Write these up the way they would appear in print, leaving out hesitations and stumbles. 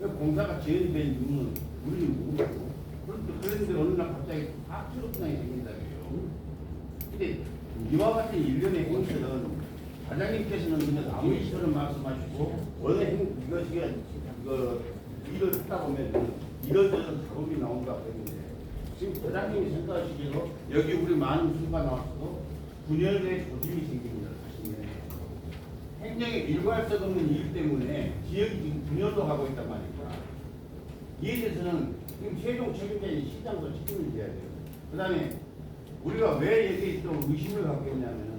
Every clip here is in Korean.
공사가 지연이 된 이유는 우리 누구고? 그런데 어느 날 갑자기 다 출업장이 생긴다고요. 근데 이와 같은 일련의 행태는 과장님께서는 그냥 아무 이처럼 말씀하시고 원래 이거 일을 하다 보면 이런저런 작업이 나온다 그랬는데 지금 과장님이 생각하시기로 여기 우리 많은 수가 나왔어도 분열의 조짐이 생깁니다. 사실은 행정의 일괄성 없는 일 때문에 지역이 지금 분열로 가고 있단 말입니다. 이에 대해서는 지금 최종 책임자인 시장도 책임을 져야 돼요. 그 다음에 우리가 왜 여기에 좀 의심을 갖고 있냐면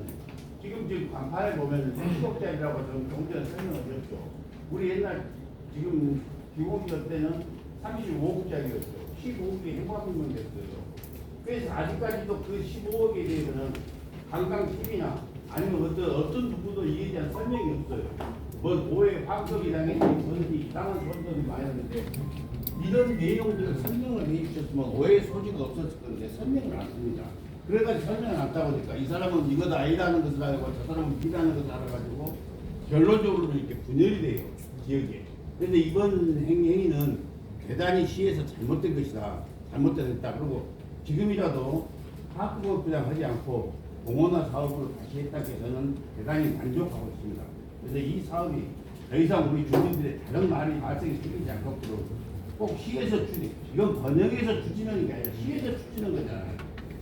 지금 간판에 보면 10억짜리라고 좀 전에 설명을 드렸죠. 우리 옛날 지금 기공시설 때는 35억짜리였죠. 15억이 행방불명 됐어요. 그래서 아직까지도 그 15억에 대해서는 관광팀이나 아니면 어떤 누구도 이에 대한 설명이 없어요. 뭐 도에 황석이 당했니, 뭔지 이상한 소리들이 많이 하는데 이런 내용들을 설명을 해주셨으면 오해의 소지가 없었을 건데 설명을 안 합니다. 그래가지고 설명을 안 하다 보니까 이 사람은 이것 아니라는 것을 알고 저 사람은 B라는 것을 알아가지고 결론적으로는 이렇게 분열이 돼요. 지역에. 그런데 이번 행위는 대단히 시에서 잘못된 것이다. 잘못됐다. 그리고 지금이라도 파크볼 그냥 하지 않고 공원화 사업을 다시 했다고 해서는 대단히 만족하고 있습니다. 그래서 이 사업이 더 이상 우리 주민들의 다른 말이 발생이 생기지 않도록 꼭 시에서 이건 번영에서 추진하는 게 아니라 시에서 추진하는 거잖아요.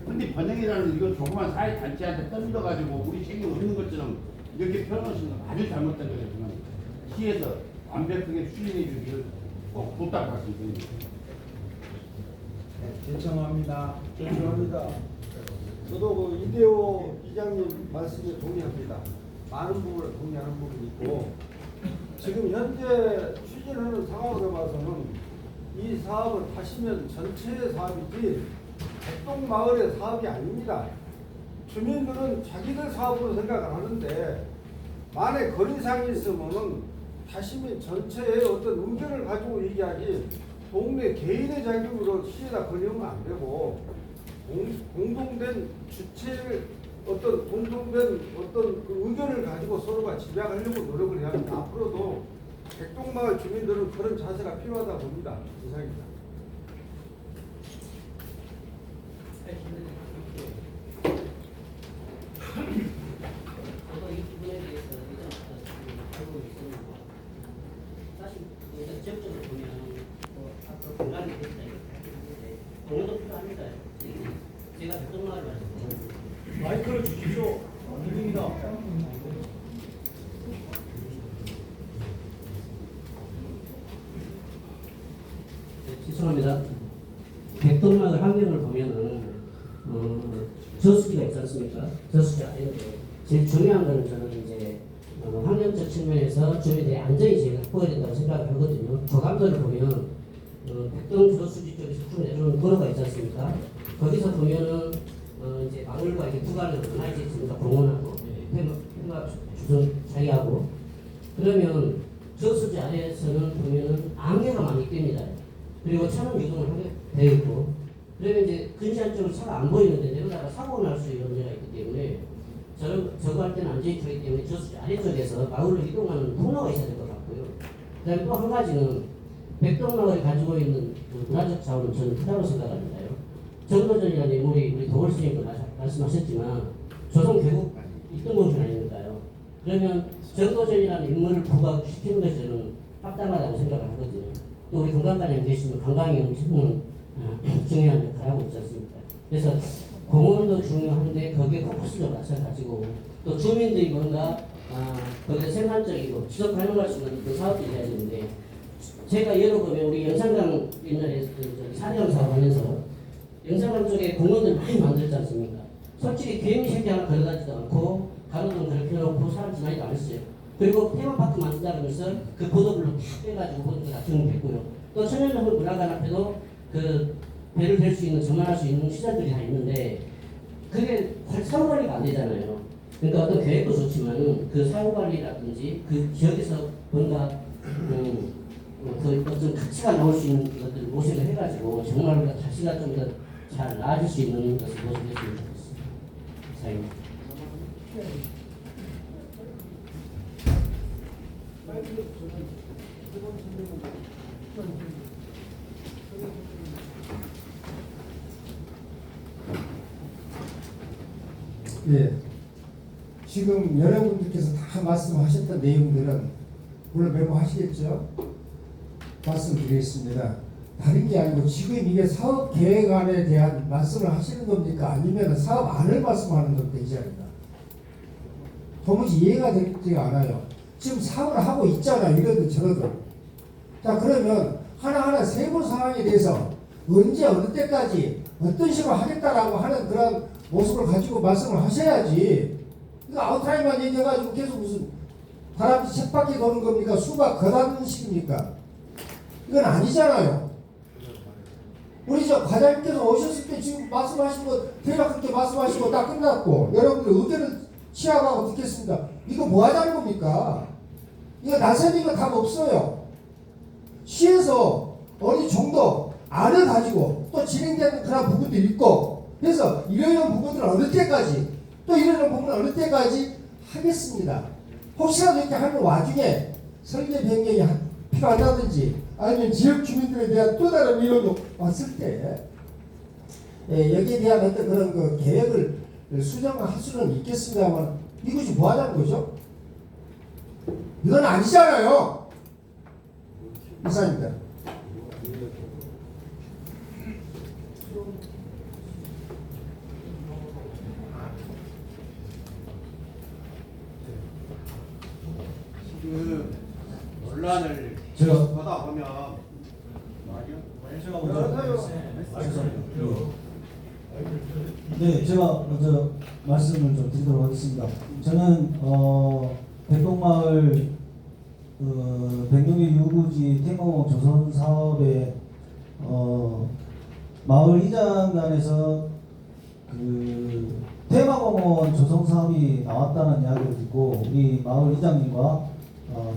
근데 번영이라는 이거 조그만 사회단체한테 떠밀어가지고 우리 책임 없는 것처럼 이렇게 표현하시는 건 아주 잘못된 거예요. 시에서 완벽하게 추진해 주기를 꼭 부탁 말씀드립니다. 네, 신청합니다. 저도 그 이대호 이장님 말씀에 동의합니다. 많은 부분을 동의하는 부분이 있고 지금 현재 추진하는 상황으로 봐서는 이 사업을 하시면 전체의 사업이지 백동마을의 사업이 아닙니다. 주민들은 자기들 사업으로 생각을 하는데 만에 거리상이 있으면은 다시면 전체의 어떤 의견을 가지고 얘기하지 동네 개인의 자격으로 시에다 걸리면 안 되고 공동된 주체를 공동된 그 의견을 가지고 서로가 집약하려고 노력을 해야 합니다. 앞으로도 백동마을 주민들은 그런 자세가 필요하다 봅니다. 이상입니다. 저도 이 부분에 대해서 알고 있습니다. 사실 지역적으로 보면 앞으로 공간이 됐다 이렇게 공원도 필요합니다. 제가 백동마을 말씀드렸습니다. 마이크를 주십시오. 안 들립니다. 죄송합니다. 백동마을 환경을 보면은 저수지가 있지 않습니까? 저수지 아닌데 제일 중요한 거는 저는 이제 환경적 측면에서 주민들의 안전이 제일 확보해야 된다고 생각을 하거든요. 조감도를 보면 백동 저수지 쪽에서 쭉 내려오는 도로가 있지 않습니까? 거기서 보면은 이제 마을과 이렇게 구간을 나눠져 있습니다. 공원하고 폐막 주선 자리하고 그러면 저수지 아래에서는 보면은 안개가 많이 낍니다. 그리고 차량 유동을 하게 되어 있고 그러면 이제 근시한 쪽으로 차가 안 보이는데 내려다가 사고가 날 수 있는 문제가 있기 때문에 저거 할 때는 안전이 되기 때문에 저수지 아래쪽에서 마을로 이동하는 통로가 있어야 될 것 같고요. 그 다음에 또 한 가지는 백동마을이 가지고 있는 그 문화적 자원은 저는 크다고 생각합니다요. 정도전이라는 인물이 우리 도걸 스님도 말씀하셨지만 조선 개국 있던 곳이 아닙니까요. 그러면 정도전이라는 인물을 부각시키는 것이 저는 합당하다고 생각을 하거든요. 또 우리 건강관장님 계시면 관광이 엄청 중요한 역할을 하고 있지 않습니까? 그래서 공원도 중요한데 거기에 포커스를 맞춰가지고 또 주민들이 뭔가 거기에 생산적이고 지속 가능할 수 있는 그 사업들이 해야 되는데 제가 예로 보면 우리 영산강 옛날에 사령 사업하면서 영산강 쪽에 공원들 많이 만들지 않습니까? 솔직히 개미 새끼 하나 걸어가지도 않고 가로등 그렇게 해놓고 사람 지나지도 않았어요. 그리고 테마파크 만든다는 것을 그 보도블록 다 빼가지고 보도블록 다 등록했고요. 또 천연동물 문화관 앞에도 그 배를 댈 수 있는 전망할 수 있는 시설들이 다 있는데 그게 사후관리가 안 되잖아요. 그러니까 어떤 계획도 좋지만은 그 사후관리라든지 그 지역에서 뭔가 그 어떤 가치가 나올 수 있는 것들을 모색을 해가지고 정말 우리가 다시가 좀 더 잘 나아질 수 있는 것을 모색했으면 좋겠습니다. 이상입니다. 예. 지금 여러분들께서 다 말씀하셨던 내용들은 물론 메모하시겠죠? 말씀드리겠습니다. 다른 게 아니고 지금 이게 사업 계획안에 대한 말씀을 하시는 겁니까? 아니면 사업안을 말씀하는 겁니까? 이 자리가. 도무지 이해가 되지가 않아요. 지금 사업을 하고 있잖아요. 이러든 저러든. 자, 그러면 하나하나 세부 상황에 대해서 언제 어느 때까지 어떤 식으로 하겠다라고 하는 그런 모습을 가지고 말씀을 하셔야지. 이거 아웃라인만 얘기해가지고 계속 무슨 다람쥐 쳇바퀴 도는 겁니까? 수박 거다는 식입니까? 이건 아니잖아요. 우리 저 과장님께서 오셨을 때 지금 말씀하신 거 대략 그렇게 말씀하시고 다 끝났고 여러분들 의견을 취하고 듣겠습니다. 이거 뭐 하자는 겁니까? 이거 나서는 거 답 없어요. 시에서 어느 정도 안을 가지고 또 진행되는 그런 부분도 있고 그래서 이러한 부분들은 어느 때까지 또 이러한 부분은 어느 때까지 하겠습니다. 혹시라도 이렇게 하는 와중에 설계 변경이 필요하다든지 아니면 지역 주민들에 대한 또 다른 민원이 왔을 때 여기에 대한 어떤 그런 그 계획을 수정할 수는 있겠습니다만 이것이 뭐 하자는 거죠? 이건 아니잖아요. 이상입니다. 지금 논란을 제가- 보다 보면 제가 먼저 네, 제가 먼저 말씀을 좀 드리도록 하겠습니다. 저는 백동마을 백룡의 유구지 테마공원 조성 사업에 마을 이장단에서 그 테마공원 조성 사업이 나왔다는 이야기를 듣고 우리 마을 이장님과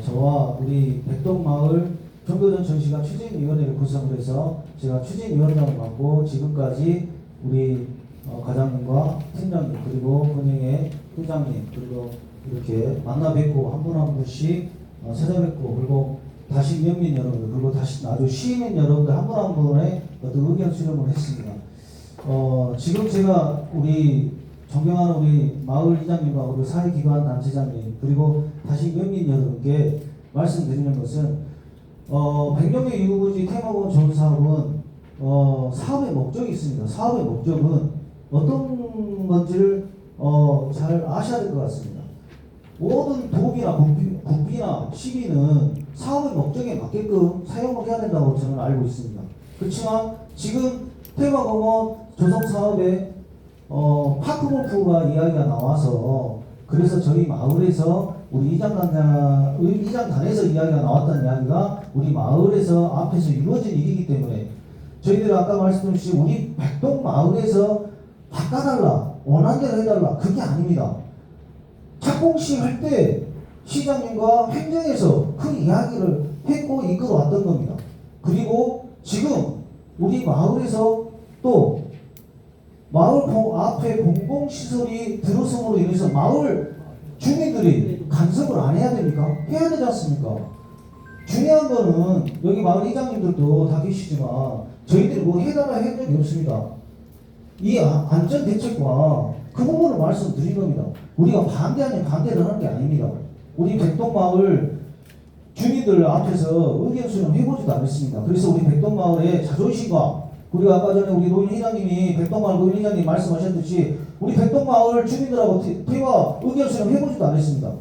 저와 우리 백동마을 종교전천시가 추진위원회를 구성을 해서 제가 추진위원장을 맡고 지금까지 우리 과장님과 팀장님 그리고 은행의 회장님 그리고 이렇게 만나 뵙고 한 분 한 분씩 찾아뵙고 그리고 다시 면민 여러분들 그리고 다시 나주 시민 여러분들 한 분 한 분의 어떤 의견 수렴을 했습니다. 지금 제가 우리 존경하는 우리 마을 이장님과 우리 사회기관 단체장님 그리고 다시 면민 여러분께 말씀드리는 것은 백령의 유구지 테마공원 조성 사업은 사업의 목적이 있습니다. 사업의 목적은 어떤 건지를 잘 아셔야 될 것 같습니다. 모든 도읍이나 국비나 시비는 사업의 목적에 맞게끔 사용을 해야 된다고 저는 알고 있습니다. 그렇지만 지금 테마공원 조성 사업에 파크골프가 이야기가 나와서 그래서 저희 마을에서 우리 이장단에서 이야기가 나왔다는 이야기가 우리 마을에서 앞에서 이루어진 일이기 때문에 저희들 아까 말씀드린 우리 백동 마을에서 바꿔달라 원하는 대로 해달라 그게 아닙니다. 착공식 할 때 시장님과 행정에서 그 이야기를 했고 이끌어왔던 겁니다. 그리고 지금 우리 마을에서 또 마을 앞에 공공시설이 들어섬으로 인해서 마을 주민들이 간섭을 안 해야 됩니까? 해야 되지 않습니까? 중요한 거는 여기 마을 이장님들도 다 계시지만 저희들이 뭐 해달라 한 적이 없습니다. 이 안전대책과 그 부분을 말씀드린 겁니다. 우리가 반대 아닌 반대를 하는 게 아닙니다. 우리 백동마을 주민들 앞에서 의견 수렴 해보지도 않았습니다. 그래서 우리 백동마을의 자존심과 우리가 아까 전에 우리 노인 회장님이 백동마을 노인 회장님 말씀하셨듯이 우리 백동마을 주민들하고 대화 의견 수렴 해보지도 않았습니다.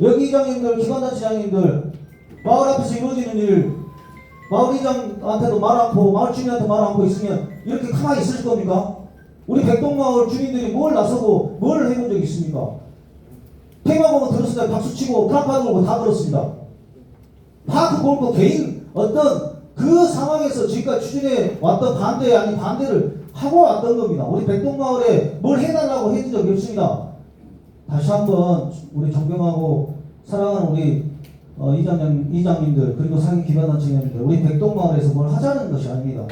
여기 이장님들, 기관단체장님들 마을 앞에서 이루어지는 일 마을 이장한테도 말 않고 마을 주민한테 말 않고 있으면 이렇게 가만히 있을 겁니까? 우리 백동마을 주민들이 뭘 나서고 뭘 해본 적이 있습니까? 테마공원 들었을 때 박수치고 플라카드 걸고 다 들었습니다. 파크 골프 개인 어떤 그 상황에서 지금까지 추진해 왔던 반대 아닌 반대를 하고 왔던 겁니다. 우리 백동마을에 뭘 해달라고 해준 적이 없습니다. 다시 한번 우리 존경하고 사랑하는 우리 이장님들 그리고 상위 기관단체장님들 우리 백동마을에서 뭘 하자는 것이 아닙니다.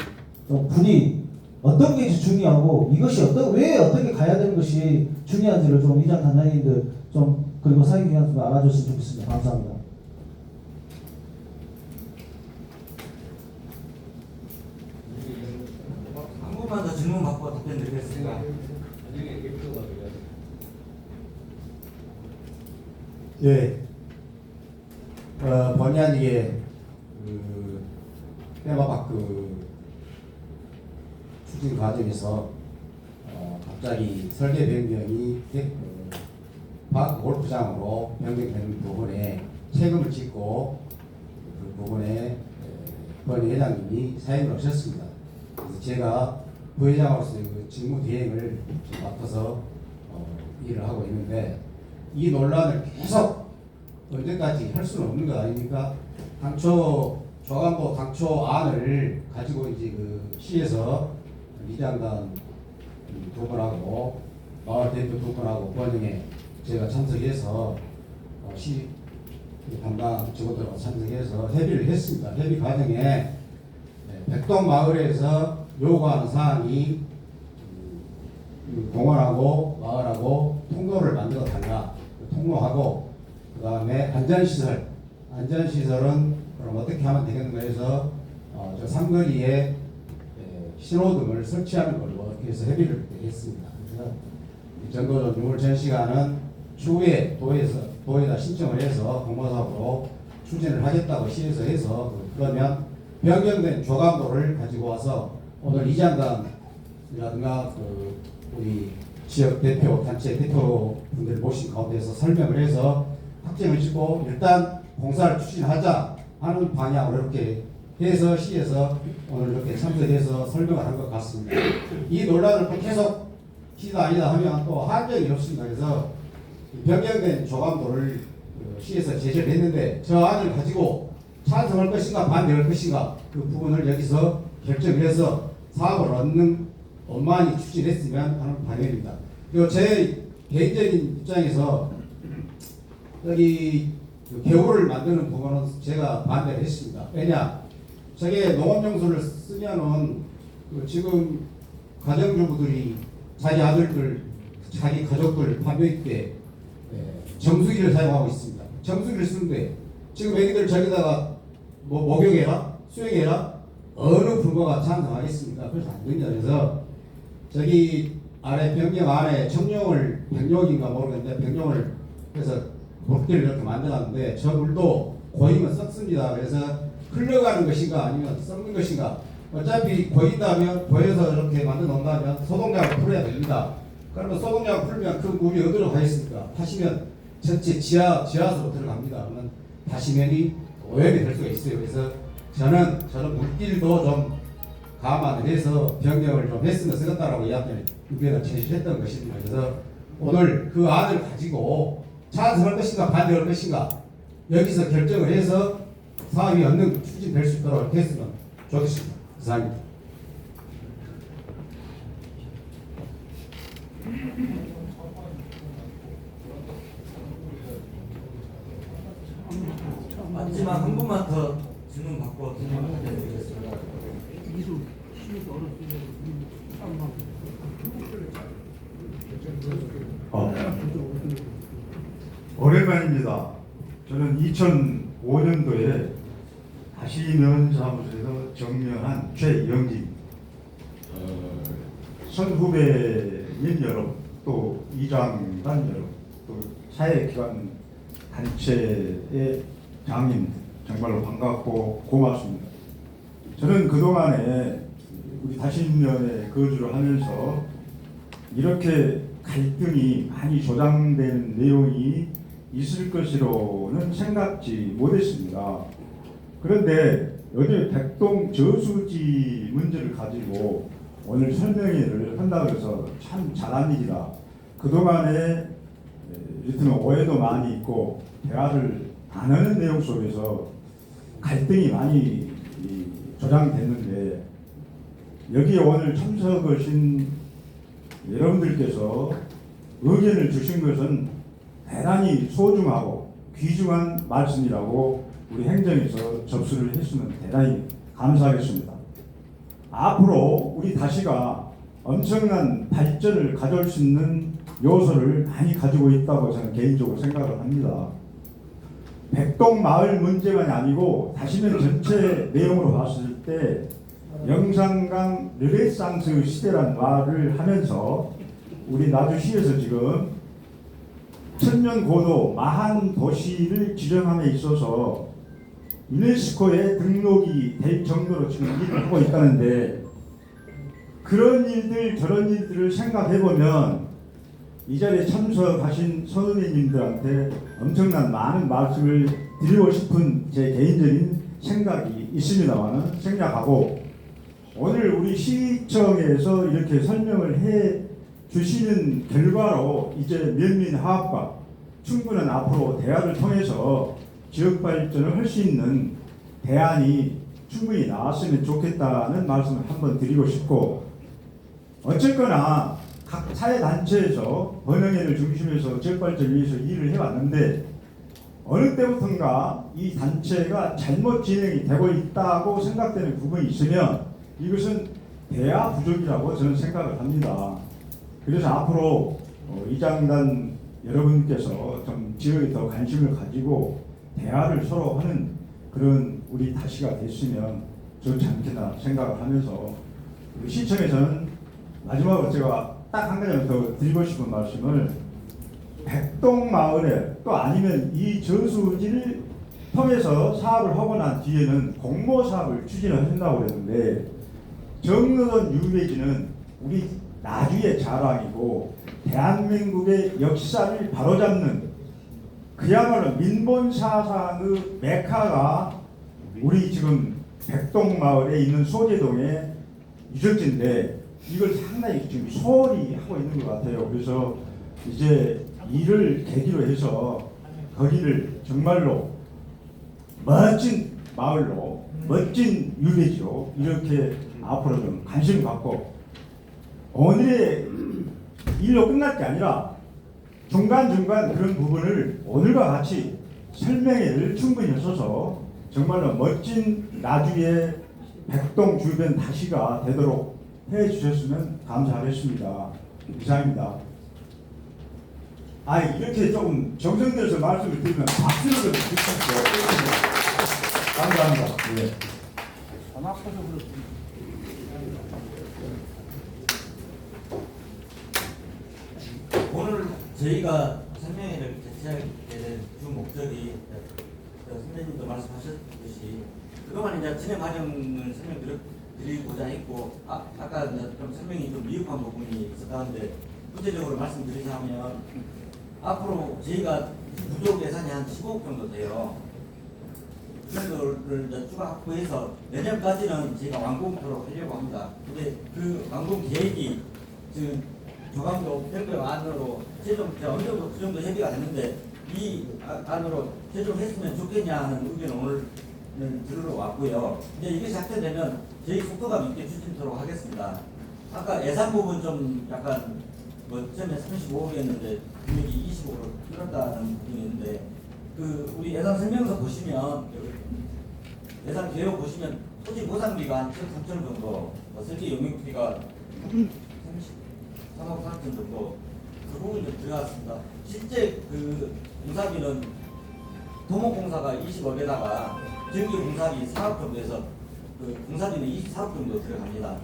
좀 불이 어떤 게 중요하고 이것이 왜 어떻게 가야 되는 것이 중요한지를 좀 이장 단장님들 좀 그리고 상위 기관단체들 알아줬으면 좋겠습니다. 감사합니다. 질문 받고 답변 드리겠습니다. 예. 본의 아니게 테마파크 추진 과정에서 갑자기 설계 변경이 파크 골프장으로 변경되는 부분에 책임을 짓고 그 부분에 권 회장님이 사임을 하셨습니다. 그래서 제가 부회장으로서 그 직무 대행을 맡아서 일을 하고 있는데 이 논란을 계속 언제까지 할 수는 없는 것 아닙니까? 당초 조감도 당초 안을 가지고 이제 그 시에서 이장단 두 분하고 마을 대표 두 분하고 권영에 제가 참석해서 시 담당 직원들하고 참석해서 협의를 했습니다. 협의 과정에 백동 마을에서 요구하는 사항이 공원하고 마을하고 통로를 만들어 달라. 통로하고 그 다음에 안전시설은 그럼 어떻게 하면 되겠는가 해서 저 삼거리에 신호등을 설치하는 걸로 이렇게 해서 협의를 했습니다. 그래서 정도 유물 전시관은 추후에 도에다 신청을 해서 공모사업으로 추진을 하겠다고 시에서 해서 그러면 변경된 조감도를 가지고 와서 오늘 이장단이라든가 우리 지역 대표 단체 대표분들 모신 가운데서 설명을 해서 확정을 짓고 일단 공사를 추진하자 하는 방향으로 이렇게 해서 시에서 오늘 이렇게 참석해서 설명을 한 것 같습니다. 이 논란을 또 계속 시다 아니다 하면 또 한정이 없습니다. 그래서 변경된 조감도를 시에서 제시를 했는데 저 안을 가지고 찬성할 것인가 반대할 것인가 그 부분을 여기서 결정을 해서 사업을 얻는 원만히 추진했으면 하는 방향입니다. 그리고 제 개인적인 입장에서 여기 개울을 만드는 부분은 제가 반대를 했습니다. 왜냐? 저게 농업용수를 쓰면은 지금 가정주부들이 자기 아들들, 자기 가족들 판매할 때 정수기를 사용하고 있습니다. 정수기를 쓰는데 지금 애기들 저기다가 뭐 목욕해라, 수영해라 어느 부모가 찬성하겠습니까? 그래서 안 됩니다. 그래서 저기 아래 변경 안에 청룡을 백룡인가 모르겠는데 백룡을 해서 물길을 이렇게 만들었는데 저 물도 고이면 썩습니다. 그래서 흘러가는 것인가 아니면 썩는 것인가 어차피 고인다면 고여서 이렇게 만들어 놓는다면 소독약을 풀어야 됩니다. 그러면 소독약을 풀면 그 물이 어디로 가겠습니까? 타시면 전체 지하수로 들어갑니다. 그러면 다시면이 오염이 될 수가 있어요. 그래서 저는 물길도 좀 감안을 해서 변경을 좀 했으면 쓰겠다라고 의견을 제시했던 것입니다. 그래서 오늘 그 안을 가지고 찬성할 것인가 반대할 것인가 여기서 결정을 해서 사업이 얻는 추진될 수 있도록 했으면 좋겠습니다. 이상입니다. 마지막 한 분만 더 질문 받고 답변 드리겠습니다. 오랜만입니다. 저는 2005년도에 다시면사무소에서 정명한 최영진 선후배인 여러분 또 이장단 여러분 또 사회기관 단체의 장인 정말로 반갑고 고맙습니다. 저는 그동안에 우리 다신면에 거주를 하면서 이렇게 갈등이 많이 조장되는 내용이 있을 것이로는 생각지 못했습니다. 그런데 어제 백동 저수지 문제를 가지고 오늘 설명회를 한다고 해서 참 잘한 일이다. 그동안에 이를테면 오해도 많이 있고 대화를 안 하는 내용 속에서 갈등이 많이 조장됐는데 여기에 오늘 참석하신 여러분들께서 의견을 주신 것은 대단히 소중하고 귀중한 말씀이라고 우리 행정에서 접수를 했으면 대단히 감사하겠습니다. 앞으로 우리 다시가 엄청난 발전을 가져올 수 있는 요소를 많이 가지고 있다고 저는 개인적으로 생각을 합니다. 백동 마을 문제만이 아니고 다시는 전체 내용으로 봤을 때 영산강 르네상스 시대란 말을 하면서 우리 나주시에서 지금 천년 고도 마한 도시를 지정함에 있어서 유네스코에 등록이 될 정도로 지금 일을 하고 있다는데, 그런 일들 저런 일들을 생각해보면 이 자리에 참석하신 선후배님들한테 엄청난 많은 말씀을 드리고 싶은 제 개인적인 생각이 있습니다만은 생략하고, 오늘 우리 시청에서 이렇게 설명을 해 주시는 결과로 이제 면민화합과 충분한 앞으로 대화를 통해서 지역 발전을 할 수 있는 대안이 충분히 나왔으면 좋겠다는 말씀을 한번 드리고 싶고, 어쨌거나 각 사회단체에서 번영회를 중심해서 지역 발전을 위해서 일을 해왔는데, 어느 때부턴가 이 단체가 잘못 진행이 되고 있다고 생각되는 부분이 있으면 이것은 대화 부족이라고 저는 생각을 합니다. 그래서 앞으로 이장단 여러분께서 좀 지역에 더 관심을 가지고 대화를 서로 하는 그런 우리 다시가 됐으면 좋지 않겠나 생각을 하면서, 우리 시청에서는 마지막으로 제가 딱 한 가지만 더 드리고 싶은 말씀을, 백동마을에 또 아니면 이 저수지를 통해서 사업을 하고 난 뒤에는 공모사업을 추진을 한다고 그랬는데, 정로돈 유배지는 우리 나주의 자랑이고 대한민국의 역사를 바로잡는 그야말로 민본사상의 메카가 우리 지금 백동마을에 있는 소재동의 유적지인데, 이걸 상당히 지금 소홀히 하고 있는 것 같아요. 그래서 이제 이를 계기로 해서 거기를 정말로 멋진 마을로, 멋진 유배지로 이렇게 앞으로 좀 관심을 갖고, 오늘의 일로 끝날 게 아니라 중간중간 그런 부분을 오늘과 같이 설명회를 충분히 하셔서 정말로 멋진 나주의 백동 주변 다시가 되도록 해 주셨으면 감사하겠습니다. 이상입니다. 이렇게 조금 정성들여서 말씀을 드리면 박수를 좀 주십시오. 감사합니다. 네. 오늘 저희가 설명회를 개최하게 된 주 목적이 선생님도 말씀하셨듯이 그동안 이제 진행 과정을 설명드리고자 했고, 아까 이제 좀 설명이 좀 미흡한 부분이 있었다는데 구체적으로 말씀드리자면, 앞으로 저희가 부족 예산이 한 15억 정도 돼요. 그런 거를 이제 추가 확보해서 내년까지는 저희가 완공토록 하려고 합니다. 근데 그 완공 계획이 지금 조감도 별도 안으로 최종 어느 정도 그 정도 협의가 됐는데, 이 안으로 최종했으면 좋겠냐는 의견을 오늘 들으러 왔고요. 이제 이게 작동되면 저희 속도감 있게 추진토록 하겠습니다. 아까 예산 부분 좀 약간 처음에 35억이었는데 금액이 20억으로 줄었다는 부분이 있는데, 그 우리 예산 설명서 보시면, 예산 계획 보시면 토지 보상비가 한 7억 3천 정도, 설계 용역비가 3억 4천 정도, 그 부분이 좀 들어갔습니다. 실제 그 공사비는 도목공사가 20억에다가 전기 공사비 4억 정도에서 그 공사비는 24억 정도 들어갑니다.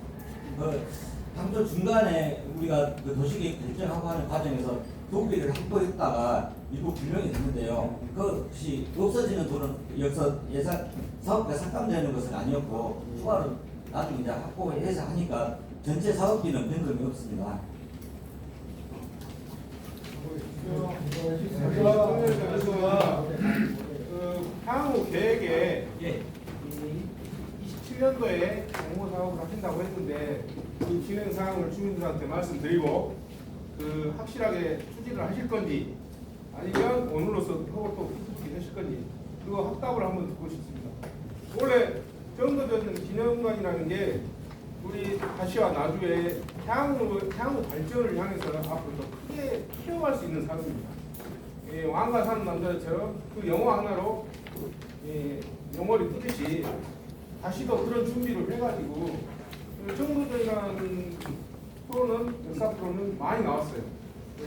당초 중간에 우리가 그 도시계획 결정하고 하는 과정에서 도급비를 확보했다가 일부 불명이 됐는데요. 그것이 없어지는 돈은 여기서 예산 사업비가 삭감되는 것은 아니었고, 추가로 나중에 이제 확보해서 하니까 전체 사업비는 변동이 없습니다. 향후 계획에 27년도에 공모사업을 하신다고 했는데, 그 진행 사항을 주민들한테 말씀드리고 확실하게 추진을 하실 건지, 아니면 오늘로서 하고 또 하실 건지, 그거 확답을 한번 듣고 싶습니다. 원래 정거전 기념관이라는 게 우리 다시와 나주의 향후 발전을 향해서 앞으로 더 크게 키워갈 수 있는 산업입니다. 왕과 사는 남자처럼 그 영어 하나로 영어를 뜨듯이 다시도 그런 준비를 해가지고, 정거전이라는 프로는, 역사 프로는 많이 나왔어요.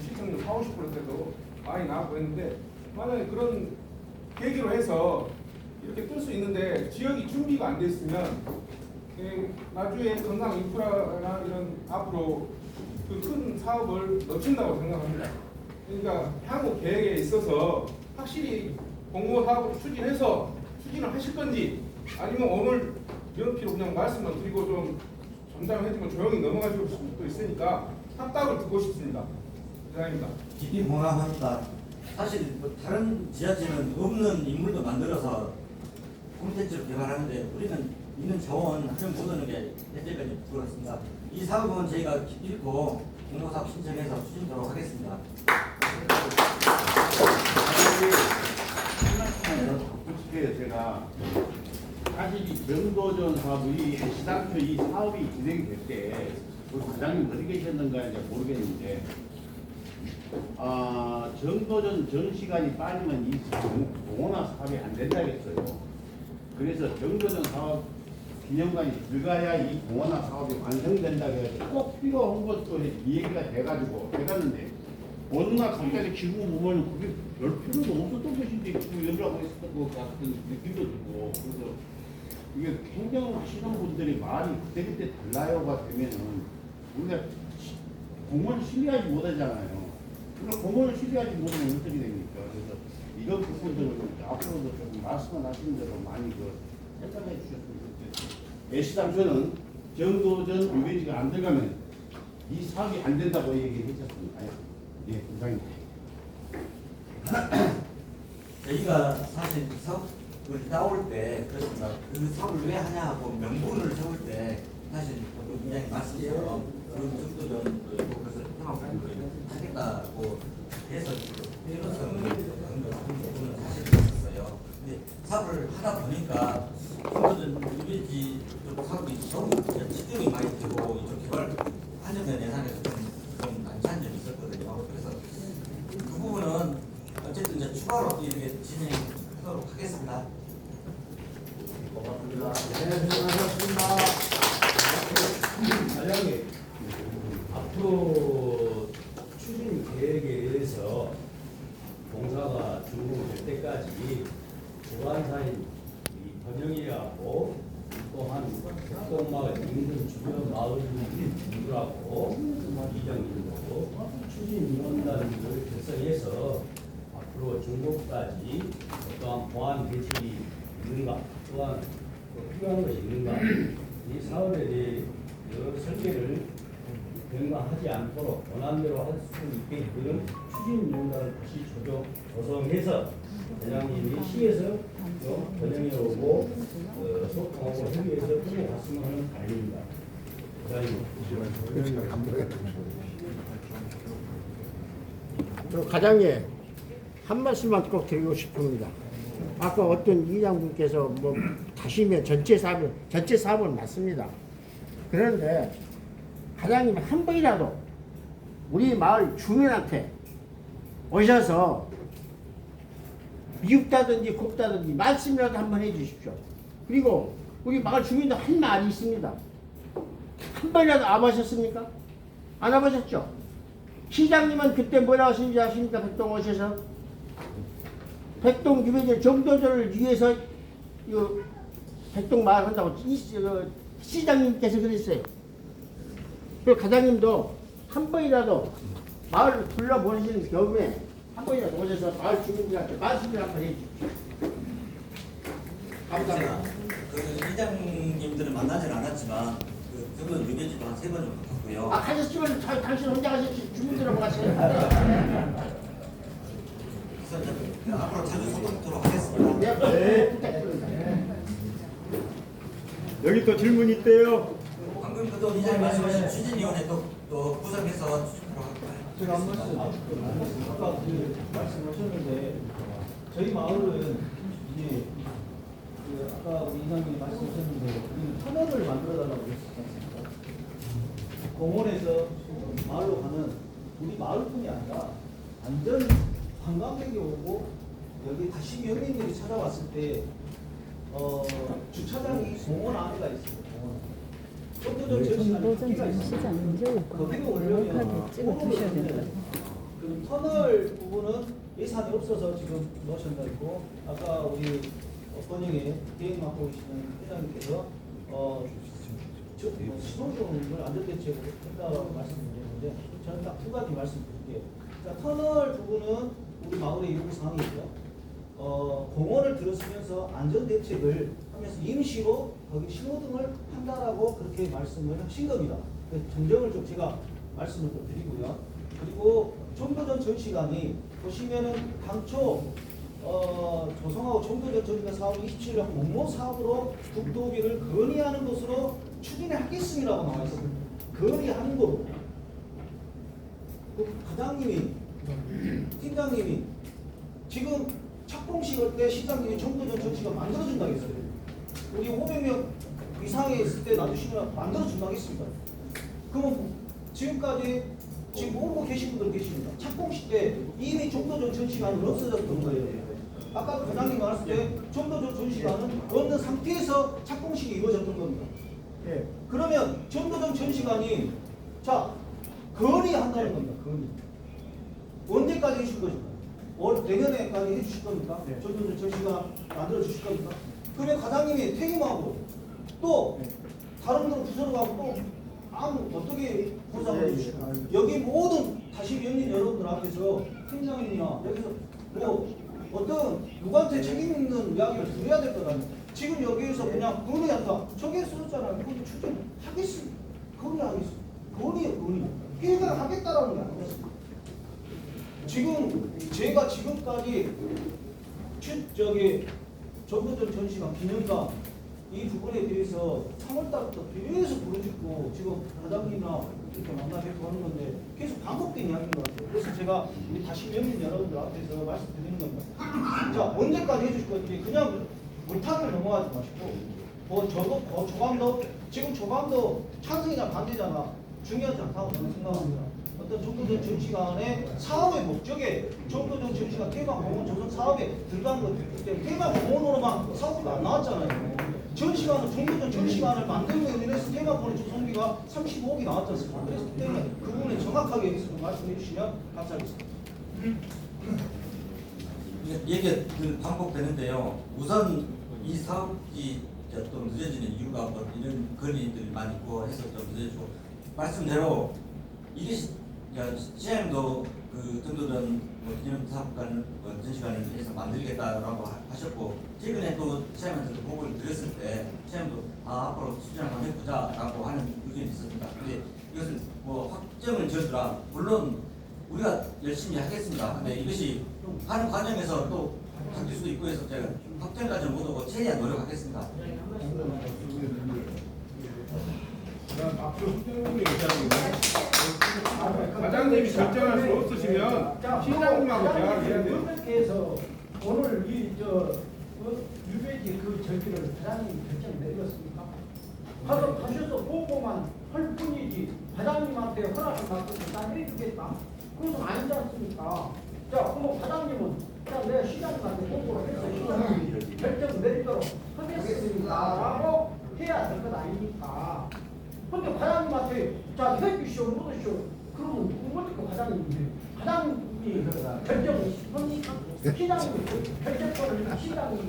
시청률 40~50%대도 많이 나왔고 했는데, 만약에 그런 계기로 해서 이렇게 뜰 수 있는데 지역이 준비가 안 돼 있으면 나중에 건강 인프라나 이런 앞으로 그 큰 사업을 놓친다고 생각합니다. 그러니까 향후 계획에 있어서 확실히 공모 사업을 추진해서 추진을 하실 건지 아니면 오늘 연필로 그냥 말씀만 드리고 좀 전달해주면 조용히 넘어가실 수도 있으니까 확답을 듣고 싶습니다. 이상입니다. 깊이 공감합니다. 사실 뭐 다른 지자체는 없는 인물도 만들어서 콘텐츠를 개발하는데 우리는 있는 자원 좀 묻어는 게 현재까지 들어왔습니다. 이 사업은 저희가 읽고 공모사업 신청해서 추진하도록 하겠습니다. 솔직히 제가 사실 이 정도전 사업이 시당초 이 사업이 진행될 때 우리 과장님 어디 계셨는가 이제 모르겠는데 정도전 전 시간이 빠지면 이 공원화 사업이 안 된다겠어요. 그래서 정도전 사업 기념관이 들어가야 이 공원화 사업이 완성된다고 해서 꼭 필요한 것도 이 얘기가 돼가지고 해갔는데 어느 날 갑자기 지구 보면 그게 별 필요도 없었던 것인데 지금 연락하고 있었던 것 같은 느낌도 들고 그래서 이게 행정을 하시는 분들이 말이 그때그때 달라요가 되면은 우리가 공무원을 신뢰하지 못하잖아요. 그러니까 공무원을 신뢰하지 못하면 어떻게 됩니까? 그래서 이런 부분들은 앞으로도 좀 말씀을 하시는 대로 많이 생각해 주셨으면 좋겠어요. 애시당초는 정도전 유배지가 안 들어가면 이 사업이 안 된다고 얘기했었습니다. 예, 이상입니다. 저희가 사실 사업을 따올 때 그렇습니다. 그 사업을 왜 하냐 하고 명분을 세울 때 사실 굉장히 말씀처럼 그런 정도전 그것을 통합을 하겠다고 해서 필요성을 그런 부분은 사실 있었어요. 근데 사업을 하다 보니까 정도전 유배지 사업이 너무 치중이 많이 되고 이쪽 개발 하려는 예산에서 좀 난처한 점이 있었거든요. 그래서 그 부분은 어쨌든 이제 추가로 또 이렇게 진행하도록 하겠습니다. 고맙습니다. 네, 수고하셨습니다. 과장님, 앞으로 추진 계획에 의해서 공사가 준공될 때까지 보관사인 이 번영이하고 또한 백동마을 인근 주변 마을 분들하고 이장님도 추진위원단을 결성해서 앞으로 중국까지 어떠한 보안 대책이 있는가 또한 필요한 것이 있는가 이 사업에 대해 여러 설계를 변경하지 않도록 원안대로 할 수 있게 그런 추진위원단을 다시 조성해서 대장님이 시에서 번영해 오고 소통하고 협의해서 끌어갔으면 하는 바람입니다. 과장님 한 말씀만 꼭 드리고 싶습니다. 아까 어떤 이장분께서 뭐 다시면 전체 사업은 맞습니다. 그런데 과장님 한 번이라도 우리 마을 주민한테 오셔서 미흡다든지 곱다든지 말씀이라도 한번 해주십시오. 그리고 우리 마을 주민도 한 말이 있습니다. 한 번이라도 와보셨습니까? 안 와보셨죠? 시장님은 그때 뭐라고 하시는지 아십니까? 백동 오셔서 백동 유배지 정도전을 위해서 백동 마을 한다고 시장님께서 그랬어요. 그리고 과장님도 한 번이라도 마을을 둘러보시는 경우에 한 번이라도 오셔서 마을 주민들한테 말씀을 한번 해주십시오. 감사합니다. 그 이장님들은 만나지는 않았지만 그분 유배지도 한 3번 정도 갔고요. 가셨지만 당신 혼자 가셨지 주민들하고 가세요. 그래서 이제 앞으로 자주 소통하도록 하겠습니다. 네. 여기 또 질문 있대요. 방금 그도 이장님 말씀하신 추진위원회 또 구성해서 추진하도록 할까요? 제가 한 말씀 아까 그 말씀하셨는데 저희 마을은 이제 그 아까 우리 이장님이 말씀하셨는데 우리는 터널을 만들어달라고 했었지 않습니까? 공원에서 마을로 가는 우리 마을뿐이 아니라 완전 관광객이 오고 여기 다시 여행객이 찾아왔을 때 주차장이 공원 안에가 있어요. 정도전 전시장이 거기로 오려면 찍어주셔야 된다. 그 터널 부분은 예산이 없어서 지금 넣으신다 있고 아까 우리 번영에 계획 맡고 계시는 회장님께서 신호등을 안전대책으로 했다고 말씀드렸는데 저는 딱 두 가지 말씀드릴게요. 자, 터널 부분은 우리 마을의 요구사항이고요. 공원을 들어서면서 안전대책을 하면서 임시로 거기 신호등을 한다라고 그렇게 말씀을 하신 겁니다. 정정을 좀 제가 말씀을 좀 드리고요. 그리고 좀 더 전 전시관이 보시면은 당초 조성하고 정도전 전시관 사업을 27년 공모 사업으로 국도비를 건의하는 것으로 추진해 하겠습니다라고 나와 있습니다. 건의하는 거로. 그 과장님이, 팀장님이 지금 착공식 할 때 시장님이 정도전 전시관 만들어준다고 했어요. 우리 500명 이상에 있을 때 놔주시면 만들어준다고 했습니다. 그러면 지금까지 지금 모르고 계신 분들 계십니다. 착공식 때 이미 정도전 전시관은 없어졌던 거예요. 아까 과장님 말했을 때 정도전 전시관은 없는 상태에서 착공식이 이루어졌던 겁니다. 예. 그러면 정도전 전시관이 자 건의한다는 겁니다. 건의. 언제까지 해주실 것입니까? 내년에까지 해주실 겁니까? 네. 정도전 전시관 만들어 주실 겁니까? 그러면 과장님이 퇴임하고 또 다른 데로 부서로 가고 또 아무 어떻게 보상을 해주실까? 여기 모든 다시 연인 여러분들 앞에서 팀장님이나 여기서 뭐 어떤 누구한테 책임 있는 이야기를 드려야 될 것 아니에요. 지금 여기에서 그냥 건의한다. 저게 써졌잖아요. 거기 추진하겠습니다. 건의하겠습니다. 건의요, 건의. 계획을 하겠다라는 게 아니겠습니다. 지금 제가 지금까지 정도전 전시관 기념관 이 부분에 대해서 3월달부터 계속 부르짖고 지금 과장님이나 이렇게 만나 뵙고 하는 건데 계속 반복된 이야기인 것 같아요. 그래서 제가 우리 다시 연민 여러분들 앞에서 말씀드리는 겁니다. 자, 언제까지 해주실 건지 그냥 물타기를 넘어가지 마시고 조감도 지금 조감도 찬성이냐 반대잖아. 중요하지 않다고 저는 생각합니다. 어떤 정도전 전시관의 사업의 목적에 정도전 전시관 대방공원 조성 사업에 들어간 것이기 때문에 대방공원으로만 사업이 안 나왔잖아요. 전시관은 정도전 전시관을 만들고 인해서 대방공원 조성비가 35억이 나왔지 않습니까? 그렇기 때문에 그 부분에 정확하게 여기서 좀 말씀해 주시면 감사하겠습니다. 얘기가 반복되는데요. 우선 이 사업이 좀 늦어지는 이유가 뭐 이런 건의들이 많이 있고 해서 좀 늦어지고 말씀대로 이게 시장도 그 정도전 기념사업관 전시관을 해서 만들겠다라고 하셨고 최근에 또 시장한테도 보고를 드렸을 때 시장도 앞으로 수준을 한번 해보자라고 하는 의견이 있었습니다. 근데 이것은 뭐 확정을 지어주라 물론 우리가 열심히 하겠습니다. 근데 이것이 하는 과정에서 또 바뀔 수도 있고 해서 제가 확정까지 못 오고 최대한 노력하겠습니다. 앞으로 과장님이 결정할 수 없으시면 시장님하고 대화를 해야 돼요. 그렇게 해서 오늘 유배지 그 절기를 과장님이 결정 내렸습니까? 가셔서 보고만 할 뿐이지 과장님한테 허락을 받고 다 해주겠다. 그것은 아니지 않습니까? 자, 그럼 과장님은 내가 시장님한테 보고를 해서 시장님이 결정 내리도록 하겠습니다라고 해야 될 것 아닙니까? 근데 과장님한테 자 해주시오 묻으시오 그러면 어떻게 과장님이 결정을 합니까? 시장님이 결정권을 시장님이